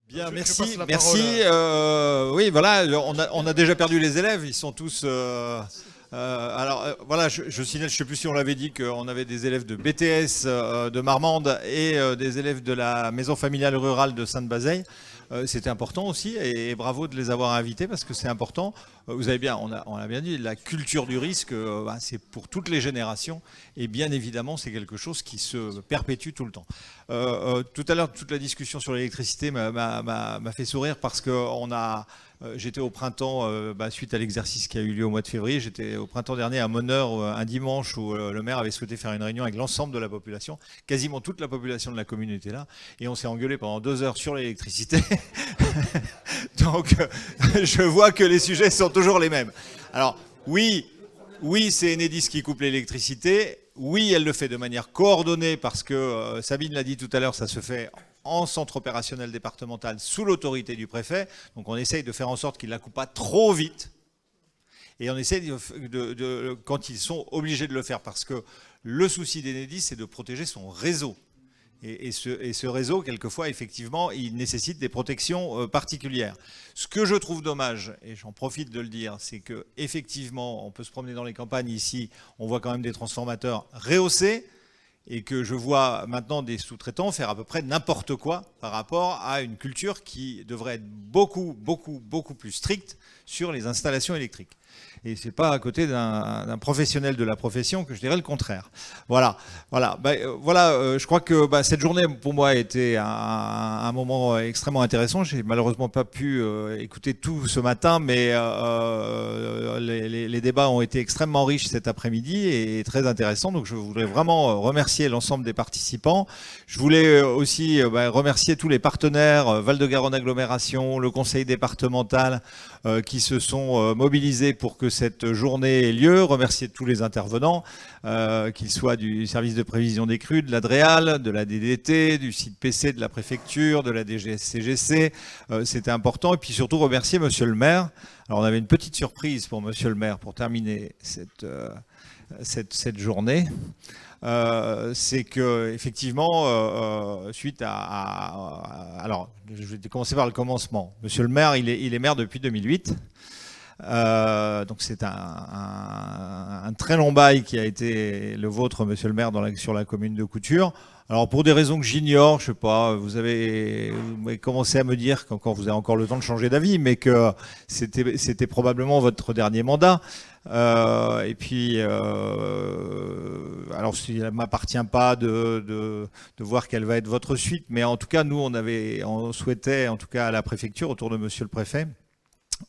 Bien, Je merci, passe la merci. parole Oui, voilà, on a déjà perdu les élèves. Ils sont tous. Voilà, je signale, je ne sais plus si on l'avait dit qu'on avait des élèves de BTS de Marmande et des élèves de la maison familiale rurale de Sainte-Bazeille. C'était important aussi et bravo de les avoir invités parce que c'est important. Vous avez bien, on a bien dit, la culture du risque, c'est pour toutes les générations et bien évidemment, c'est quelque chose qui se perpétue tout le temps. Tout à l'heure, toute la discussion sur l'électricité m'a fait sourire parce que j'étais au printemps, suite à l'exercice qui a eu lieu au mois de février, j'étais au printemps dernier à Monheure, un dimanche où le maire avait souhaité faire une réunion avec l'ensemble de la population. Quasiment toute la population de la commune était là et on s'est engueulé pendant 2 heures sur l'électricité. Donc, je vois que les sujets sont toujours les mêmes. Alors, oui, c'est Enedis qui coupe l'électricité. Oui, elle le fait de manière coordonnée parce que, Sabine l'a dit tout à l'heure, ça se fait en centre opérationnel départemental sous l'autorité du préfet. Donc on essaye de faire en sorte qu'il ne la coupe pas trop vite. Et on essaye quand ils sont obligés de le faire parce que le souci d'Enedis, c'est de protéger son réseau. Et ce réseau, quelquefois, effectivement, il nécessite des protections particulières. Ce que je trouve dommage, et j'en profite de le dire, c'est qu'effectivement, on peut se promener dans les campagnes ici, on voit quand même des transformateurs rehaussés, et que je vois maintenant des sous-traitants faire à peu près n'importe quoi par rapport à une culture qui devrait être beaucoup, beaucoup, beaucoup plus stricte sur les installations électriques. Et c'est pas à côté d'un professionnel de la profession que je dirais le contraire. Voilà. Je crois que cette journée pour moi a été un moment extrêmement intéressant. J'ai malheureusement pas pu écouter tout ce matin, mais les débats ont été extrêmement riches cet après-midi et très intéressants. Donc je voudrais vraiment remercier l'ensemble des participants. Je voulais aussi remercier tous les partenaires, Val-de-Garonne Agglomération, le conseil départemental, qui se sont mobilisés pour que cette journée ait lieu, remercier tous les intervenants, qu'ils soient du service de prévision des crues, de l'ADREAL, de la DDT, du site PC de la préfecture, de la DGSCGC, c'était important. Et puis surtout remercier Monsieur le maire. Alors on avait une petite surprise pour Monsieur le maire pour terminer cette journée. C'est que effectivement, suite alors, je vais commencer par le commencement. Monsieur le maire, il est maire depuis 2008. Donc c'est un très long bail qui a été le vôtre, monsieur le maire, sur la commune de Couture. Alors pour des raisons que j'ignore, je sais pas, vous avez commencé à me dire qu'encore vous avez encore le temps de changer d'avis, mais que c'était probablement votre dernier mandat. Et puis, alors il ne m'appartient pas de voir quelle va être votre suite, mais en tout cas, nous, on souhaitait, en tout cas à la préfecture, autour de monsieur le préfet,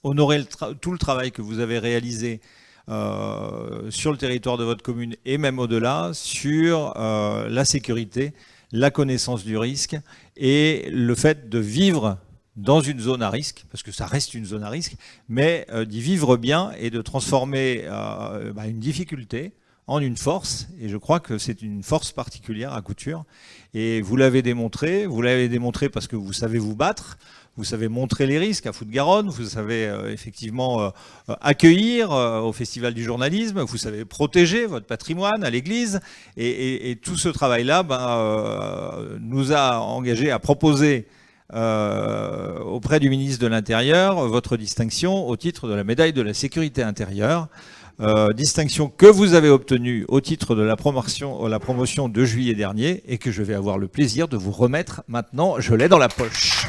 honorer tout le travail que vous avez réalisé sur le territoire de votre commune et même au-delà, sur la sécurité, la connaissance du risque et le fait de vivre dans une zone à risque, parce que ça reste une zone à risque, mais d'y vivre bien et de transformer une difficulté en une force. Et je crois que c'est une force particulière à Couture. Et vous l'avez démontré parce que vous savez vous battre, vous savez montrer les risques à Foutte-Garonne, vous savez effectivement accueillir au Festival du journalisme, vous savez protéger votre patrimoine à l'église. Et tout ce travail-là nous a engagés à proposer auprès du ministre de l'Intérieur votre distinction au titre de la médaille de la sécurité intérieure. Distinction que vous avez obtenue au titre de la promotion de juillet dernier et que je vais avoir le plaisir de vous remettre maintenant. Je l'ai dans la poche.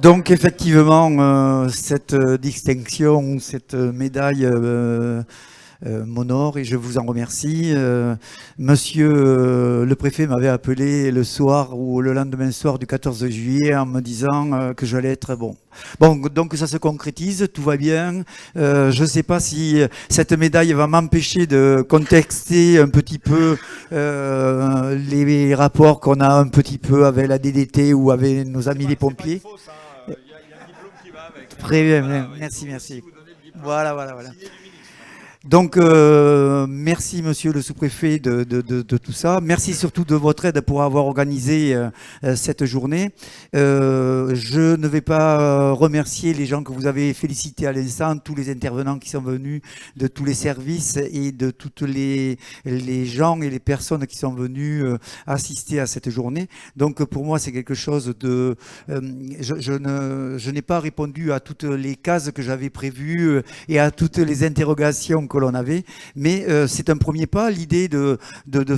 Donc effectivement, cette distinction, cette médaille m'honore et je vous en remercie. Monsieur le préfet m'avait appelé le soir ou le lendemain soir du 14 juillet en me disant que j'allais être bon. Bon, donc ça se concrétise, tout va bien. Je ne sais pas si cette médaille va m'empêcher de contexter un petit peu les rapports qu'on a un petit peu avec la DDT ou avec nos amis les pompiers. Il y a un diplôme qui va avec. Très bien, Voilà, merci. vous donner le diplôme, Voilà. signé du ministre. Donc, merci monsieur le sous-préfet de tout ça. Merci surtout de votre aide pour avoir organisé cette journée. Je ne vais pas remercier les gens que vous avez félicités à l'instant, tous les intervenants qui sont venus de tous les services et de toutes les gens et les personnes qui sont venus assister à cette journée. Donc, pour moi, c'est quelque chose de... je n'ai pas répondu à toutes les cases que j'avais prévues et à toutes les interrogations que l'on avait, mais c'est un premier pas, l'idée de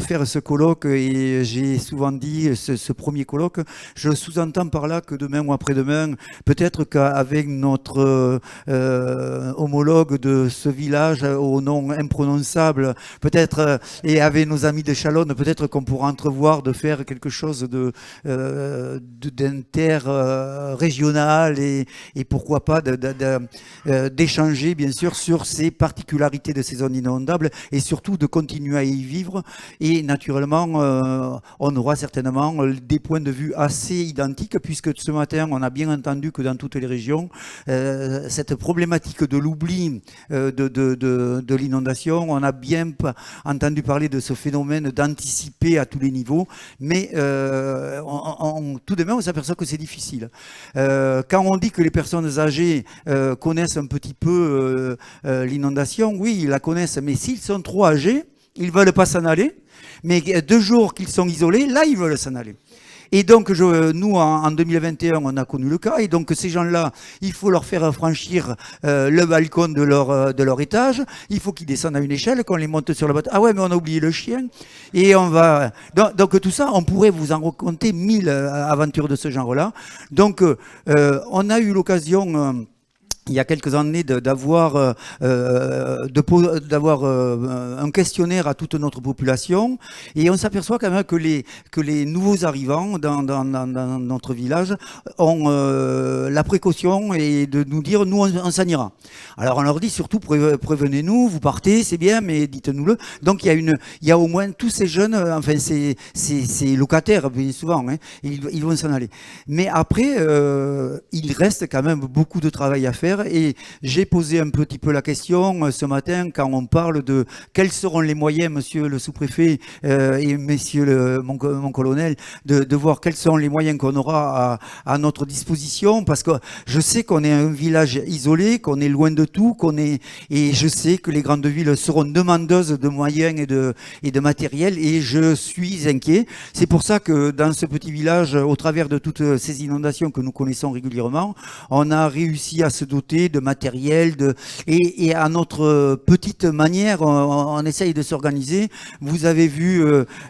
faire ce colloque, et j'ai souvent dit ce premier colloque, je sous-entends par là que demain ou après-demain, peut-être qu'avec notre homologue de ce village au nom imprononçable, peut-être, et avec nos amis de Chalonne, peut-être qu'on pourra entrevoir de faire quelque chose d'inter-régional et pourquoi pas d'échanger bien sûr sur ces particularités de ces zones inondables et surtout de continuer à y vivre. Et naturellement, on aura certainement des points de vue assez identiques, puisque ce matin, on a bien entendu que dans toutes les régions, cette problématique de l'oubli de l'inondation, on a bien entendu parler de ce phénomène d'anticiper à tous les niveaux, mais tout de même, on s'aperçoit que c'est difficile. Quand on dit que les personnes âgées connaissent un petit peu l'inondation, oui, ils la connaissent, mais s'ils sont trop âgés, ils ne veulent pas s'en aller. Mais 2 jours qu'ils sont isolés, là, ils veulent s'en aller. Et donc, nous, en 2021, on a connu le cas. Et donc, ces gens-là, il faut leur faire franchir le balcon de leur étage. Il faut qu'ils descendent à une échelle, qu'on les monte sur le bateau. Ah ouais, mais on a oublié le chien. Et on va... Donc, tout ça, on pourrait vous en raconter 1000 aventures de ce genre-là. Donc, on a eu l'occasion... il y a quelques années d'avoir un questionnaire à toute notre population, et on s'aperçoit quand même que les nouveaux arrivants dans notre village ont la précaution et de nous dire nous on s'en ira. Alors on leur dit surtout prévenez-nous, vous partez, c'est bien, mais dites-nous-le. Donc il y a au moins tous ces jeunes, enfin ces locataires bien souvent, hein, ils vont s'en aller. Mais après il reste quand même beaucoup de travail à faire. Et j'ai posé un petit peu la question ce matin quand on parle de quels seront les moyens, monsieur le sous-préfet et monsieur mon colonel, de voir quels sont les moyens qu'on aura à notre disposition, parce que je sais qu'on est un village isolé, qu'on est loin de tout, et je sais que les grandes villes seront demandeuses de moyens et de matériel, et je suis inquiet. C'est pour ça que dans ce petit village, au travers de toutes ces inondations que nous connaissons régulièrement, on a réussi à se doter de matériel, et à notre petite manière, on essaye de s'organiser. Vous avez vu,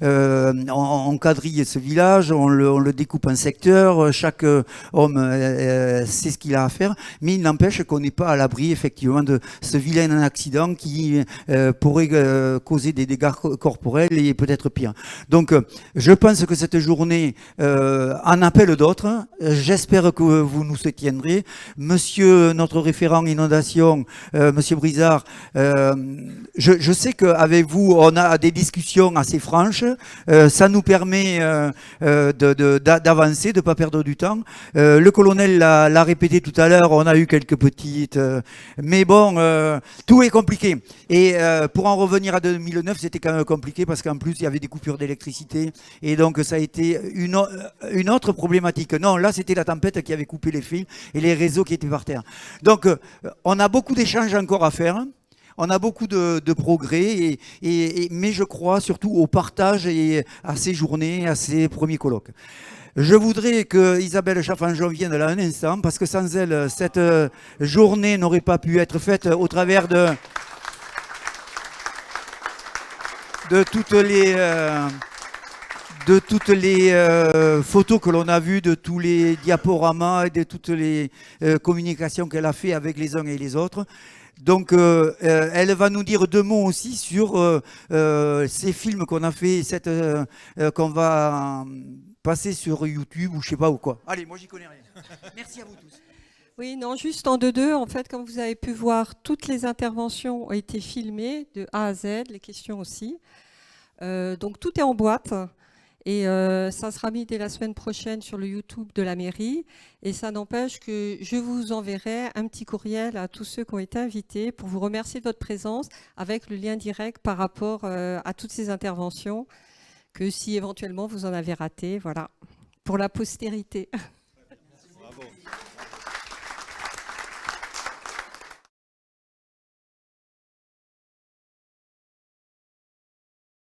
on quadrille ce village, on le découpe en secteurs, chaque homme sait ce qu'il a à faire, mais il n'empêche qu'on n'est pas à l'abri effectivement de ce vilain accident qui pourrait causer des dégâts corporels et peut-être pire. Donc je pense que cette journée en appelle d'autres. J'espère que vous nous soutiendrez. Monsieur notre référent inondation, monsieur Brizard, je sais qu'avec vous, on a des discussions assez franches. Ça nous permet d'avancer, de ne pas perdre du temps. Le colonel l'a répété tout à l'heure, on a eu quelques petites... mais bon, tout est compliqué. Et pour en revenir à 2009, c'était quand même compliqué parce qu'en plus, il y avait des coupures d'électricité. Et donc, ça a été une autre problématique. Non, là, c'était la tempête qui avait coupé les fils et les réseaux qui étaient par terre. Donc, on a beaucoup d'échanges encore à faire. On a beaucoup de progrès, mais je crois surtout au partage et à ces journées, à ces premiers colloques. Je voudrais que Isabelle Chaffanjon vienne là un instant, parce que sans elle, cette journée n'aurait pas pu être faite au travers de toutes de toutes les photos que l'on a vues, de tous les diaporamas et de toutes les communications qu'elle a fait avec les uns et les autres. Donc, elle va nous dire 2 mots aussi sur ces films qu'on a fait, qu'on va passer sur YouTube ou je sais pas où quoi. Allez, moi j'y connais rien. Merci à vous tous. Oui, non, juste en deux. En fait, comme vous avez pu voir, toutes les interventions ont été filmées de A à Z, les questions aussi. Donc tout est en boîte. Et ça sera mis dès la semaine prochaine sur le YouTube de la mairie. Et ça n'empêche que je vous enverrai un petit courriel à tous ceux qui ont été invités pour vous remercier de votre présence avec le lien direct par rapport à toutes ces interventions que si éventuellement vous en avez raté, voilà, pour la postérité.